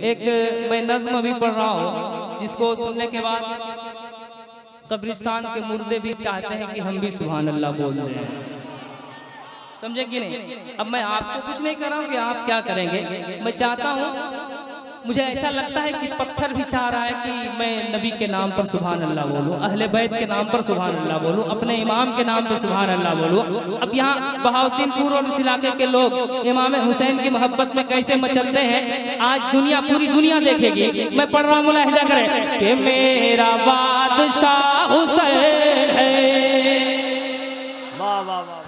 एक मैं नज्म अभी पढ़ रहा हूँ जिसको सुनने के बाद कब्रिस्तान के मुर्दे भी चाहते हैं कि हम भी सुभान अल्लाह बोल दें, समझे कि नहीं। अब मैं आपको कुछ नहीं कर रहा हूँ कि आप क्या करेंगे, मैं चाहता हूँ, मुझे ऐसा लगता है कि पत्थर भी चाह रहा है कि मैं नबी के नाम पर सुभान अल्लाह बोलूँ, अहले बैत के नाम पर सुभान अल्लाह बोलूँ, अपने इमाम के नाम पर सुभान अल्लाह बोलूँ। अब यहाँ बहाउद्दीनपुर और इस इलाके के लोग इमाम हुसैन की मोहब्बत में कैसे मचलते हैं, आज दुनिया पूरी दुनिया देखेगी। मैं पढ़ रहा हूँ, मुलाहिजा करें कि मेरा बादशाह हुसैन है। वाह वाह वाह।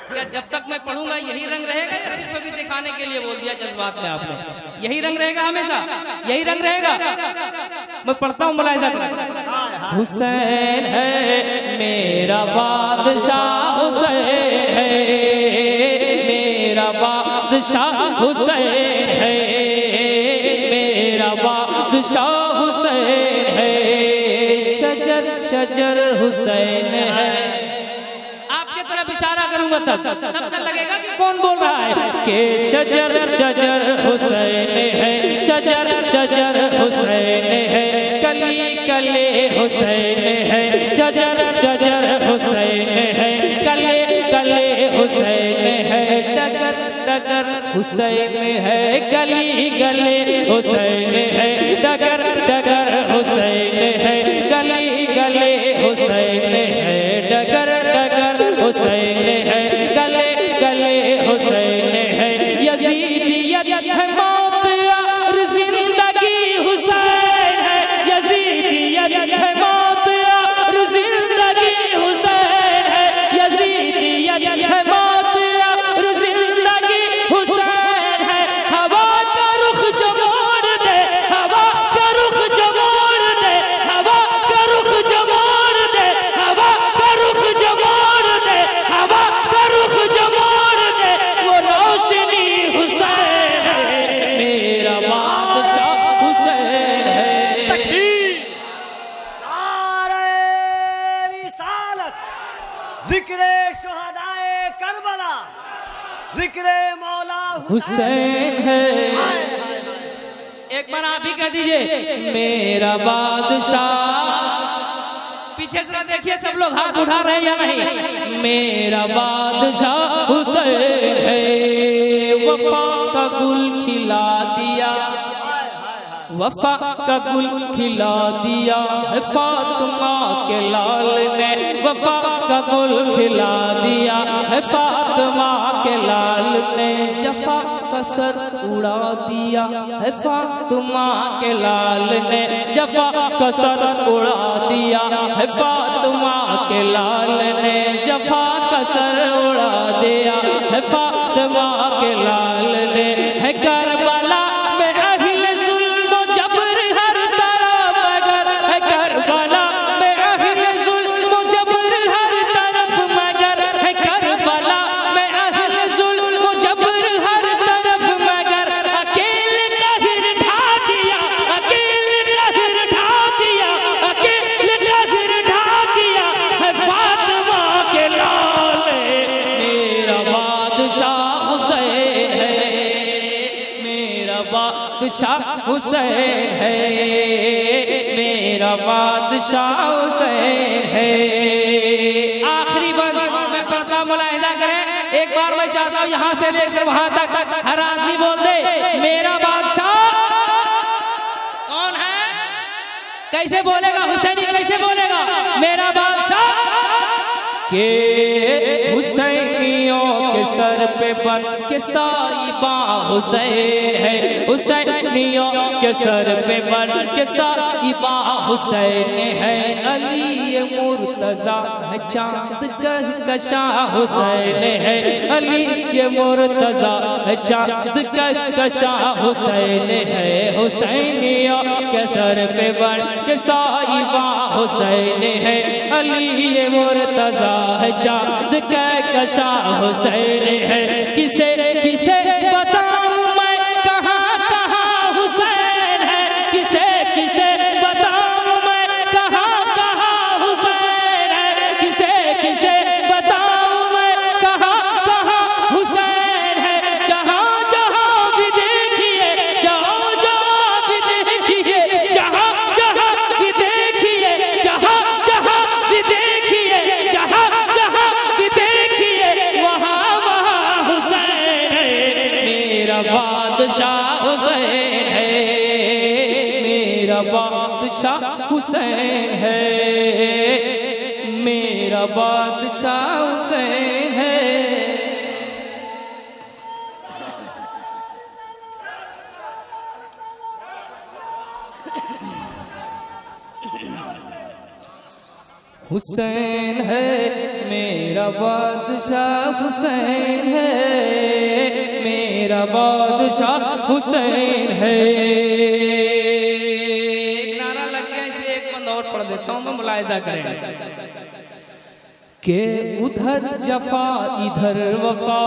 क्या जब तक मैं पढ़ूंगा यही रंग रहेगा या सिर्फ अभी दिखाने के लिए बोल दिया जज्बात में आपने? यही रंग रहेगा हमेशा, यही रंग रहेगा। मैं पढ़ता हूँ, मुलाहिजा करें। हुसैन है मेरा बादशाह, हुसैन है मेरा बादशाह, हुसैन है मेरा बादशाह, हुसैन है शजर शजर हुसैन है। इशारा करूंगा तब लगेगा कि कौन बोल रहा है कि शजर शजर हुसैन है, शजर शजर हुसैन है, कली कले हुसैन है, शजर शजर हुसैन है, कले कले हुसैन है, डगर डगर हुसैन है, गली गले हुसैन है, डगर डगर हुसैन है, गली गले हुसैन है, डगर डगर हुसैन है, गले गले हुसैन है, यजीदियत है मौत और जिंदगी हुसैन है, यजीदियत है मौत और जिंदगी हुसैन है, यजीदियत है मौत और जिंदगी हुसैन है। हवा का रुख जो मोड़ दे, हवा का रुख जो मोड़ दे, हवा का रुख जो मोड़ दे, हवा का रुख जो मोड़ दे, हवा का रुख जो मोड़ दे, वो रोशनी हुसैन है, मेरा बादशाह हुसैन है। नारे रिसालत, जिक्रे शुहदाए करबला, जिक्रे मौला हुसैन है। एक बार आप ही कह दीजिए मेरा बादशाह। पीछे जरा देखिए, सब लोग हाथ उठा रहे हैं या नहीं? मेरा बादशाह हुसैन है, वफा का गुल खिला दिया, वफा का गुल खिला दिया है फातिमा के लाल ने, वफा का गुल खिला दिया है फातिमा के लाल ने, जफा का सर उड़ा दिया है फातिमा के लाल ने, जफा का सर उड़ा दिया है फातिमा के लाल ने, जफा का सर उड़ा दिया है फातिमा के लाल ने, है करबला में अहिल जुल्म जबर हर तरफ, मगर है करबला में अहिल जुल्म जबर हर तरफ, मगर है करबला में अहिल जुल्म जबर हर तरफ, मगर अकेले कहर ढा दिया, अकेले कहर ढा दिया, अकेले कहर ढा दिया है फातिमा के लाल ने, मेरा बादशाह हुसैन है, मेरा बादशाह हुसैन है, मेरा बादशाह हुसैन है। आखिरी बात मैं पढ़ता, मुलाहिजा करें। एक बार मैं चाहता हूँ यहाँ से लेकर वहां तक हर आदमी बोल दे मेरा बादशाह कौन है। कैसे बोलेगा हुसैनी, कैसे बोलेगा मेरा बादशाह? के हुसैनियों के सर पे बन के साहिबा हुसैन है, हुसैनियों के सर पे बन के साहिबा हुसैन है, अली मुर्तजा है चांद कहकशा हुसैन है, अली मुर्तजा है चांद कहकशा हुसैन है, हुसैनियों के सर पे बन के साहिबा हुसैन है, अली मुर्तजा है चांद कहकशा हुसैन है। किसे किसे बताऊं मैं कहाँ कहाँ हुसैन है, किसे किसे बताऊं मैं कहाँ कहाँ हुसैन है, किसे किसे बताऊं मैं कहाँ कहाँ हुसैन है, जहाँ जहाँ भी देखिए, जहाँ बादशाह हुसैन है, मेरा बादशाह हुसैन है, मेरा बादशाह हुसैन है। हुसैन है मेरा बादशाह हुसैन है, मेरा बादशाह हुसैन है। एक नारा लग गया इसलिए एक बंद और पढ़ देता हूँ मैं, मुलाहिदा करें कि उधर जफा इधर वफा,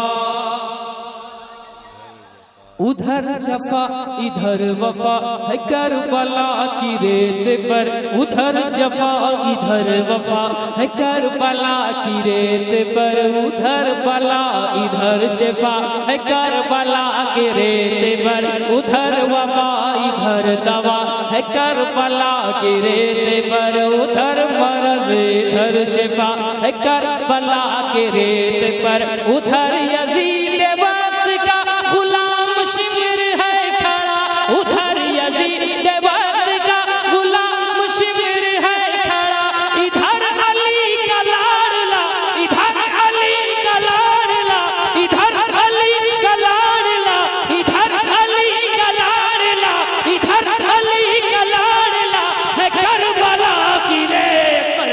उधर जफा इधर वफा है करबला की रेत पर, उधर जफा इधर वफा है करबला की रेत पर, उधर बला इधर शिफा है करबला की रेत पर, उधर वबा इधर दवा है करबला की रेत पर, उधर मरज इधर शिफा है करबला की रेत पर, उधर यजीद वक्त का गुलाम शिमर है खड़ा, उधर यजीद वक्त का गुलाम शिमर है खड़ा, इधर अली का लाडला, इधर अली का लाडला, इधर अली का लाडला, इधर अली का लाडला, इधर अली का लाडला है करबला की रेत पर,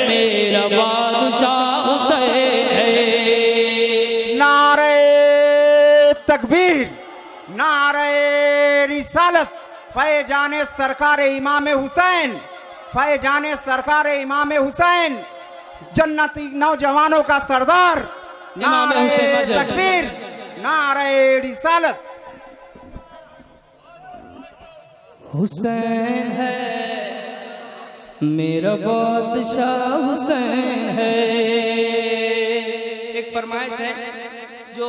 मेरा बादशाह हुसैन है। नारे तकबीर, नारे रिसालत, फैजाने सरकार इमाम हुसैन, फैजाने सरकार इमाम हुसैन, जन्नती नौजवानों का सरदार। इमाम नारे हुसैन वजह। तकबीर, नारे रिसालत। हुसैन है मेरा बादशाह हुसैन है। एक फरमाइश है जो